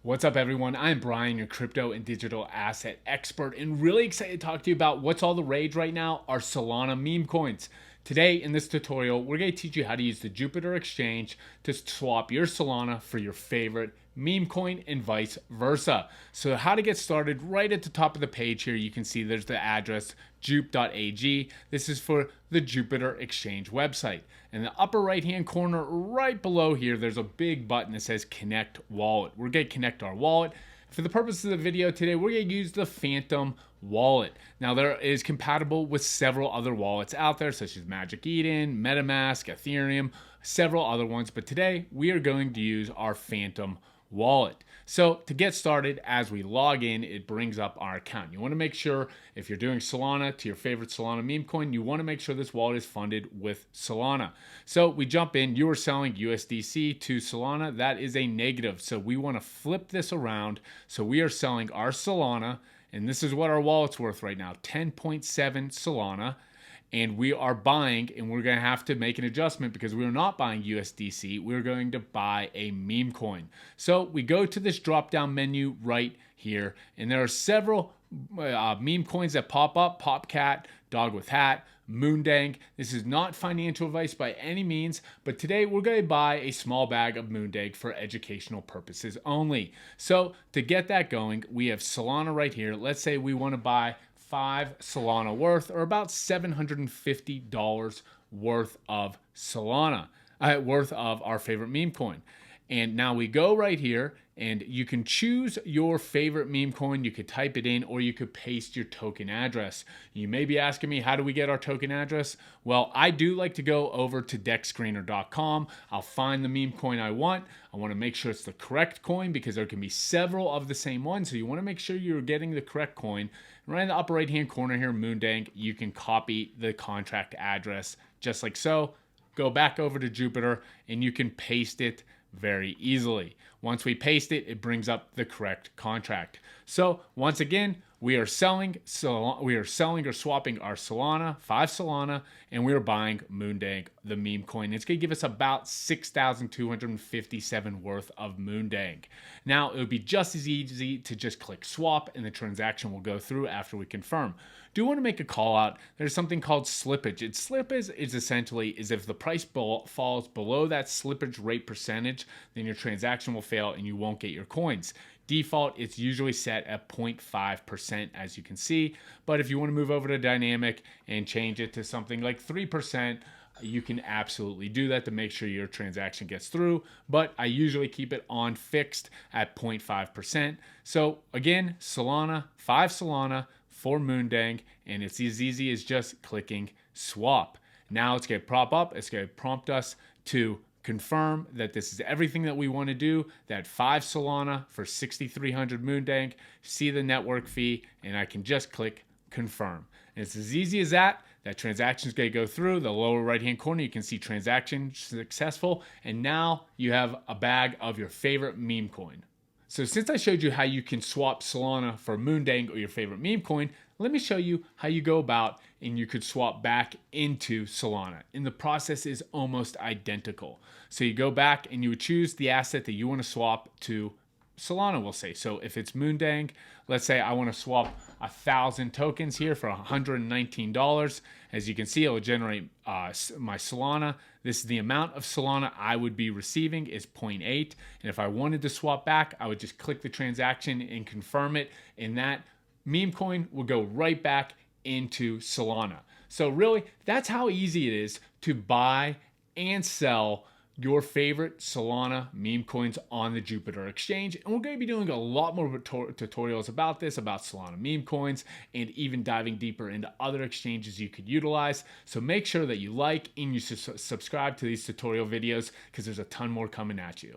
What's up, everyone? I'm Brian, your crypto and digital asset expert, and really excited to talk to you about what's all the rage right now, our Solana meme coins. Today, in this tutorial, we're going to teach you how to use the Jupiter exchange to swap your Solana for your favorite meme coin and vice versa. So how to get started, right at the top of the page here, you can see there's the address jupe.ag. This is for the Jupiter exchange website. In the upper right hand corner, right below here, there's a big button that says connect wallet. We're going to connect our wallet. For the purpose of the video today, we're going to use the Phantom wallet. Now, there is compatible with several other wallets out there, such as Magic Eden, MetaMask, Ethereum, several other ones. But today, we are going to use our Phantom wallet. So to get started, as we log in, it brings up our account. You want to make sure if you're doing Solana to your favorite Solana meme coin, you want to make sure this wallet is funded with Solana. So we jump in, you are selling USDC to Solana. That is a negative. So we want to flip this around. So we are selling our Solana, and this is what our wallet's worth right now, 10.7 Solana. And we are buying, and we're going to have to make an adjustment because we're not buying USDC. We're going to buy a meme coin. So we go to this drop down menu right here, and there are several meme coins that pop up: Popcat, Dog with Hat, Moondang. This is not financial advice by any means, but today we're going to buy a small bag of Moondang for educational purposes only. So to get that going, we have Solana right here. Let's say we want to buy 5 Solana worth, or about $750 worth of Solana, worth of our favorite meme coin. And now we go right here, and you can choose your favorite meme coin. You could type it in, or you could paste your token address. You may be asking me, how do we get our token address? Well, I do like to go over to dexscreener.com. I'll find the meme coin I want. I want to make sure it's the correct coin because there can be several of the same one. So you want to make sure you're getting the correct coin. Right in the upper right hand corner here, Moondang, you can copy the contract address just like so. Go back over to Jupiter, and you can paste it very easily. Once we paste it, it brings up the correct contract. So once again, we are selling or swapping our Solana, 5 Solana, and we are buying Moondang, the meme coin. It's going to give us about 6,257 worth of Moondang. Now, it would be just as easy to just click swap, and the transaction will go through after we confirm. Do want to make a call out. There's something called slippage. Slippage is essentially if the price falls below that slippage rate percentage, then your transaction will fail and you won't get your coins. Default, it's usually set at 0.5%, as you can see. But if you want to move over to dynamic and change it to something like 3%, you can absolutely do that to make sure your transaction gets through. But I usually keep it on fixed at 0.5%. So again, Solana, 5 Solana, for Moondang, and it's as easy as just clicking swap. Now it's going to pop up. It's going to prompt us to confirm that this is everything that we want to do, that 5 Solana for 6,300 Moondang, see the network fee, and I can just click confirm. And it's as easy as that. That transaction is going to go through. The lower right hand corner, you can see transaction successful, and now you have a bag of your favorite meme coin. So since I showed you how you can swap Solana for Moondang or your favorite meme coin, let me show you how you go about and you could swap back into Solana. And the process is almost identical. So you go back and you would choose the asset that you want to swap to Solana, we'll say. So if it's Moondang, let's say I want to swap 1,000 tokens here for $119. As you can see, it will generate my Solana. This is the amount of Solana I would be receiving is 0.8. And if I wanted to swap back, I would just click the transaction and confirm it. And that meme coin will go right back into Solana. So really, that's how easy it is to buy and sell your favorite Solana meme coins on the Jupiter exchange. And we're going to be doing a lot more tutorials about this, about Solana meme coins, and even diving deeper into other exchanges you could utilize. So make sure that you like and you subscribe to these tutorial videos because there's a ton more coming at you.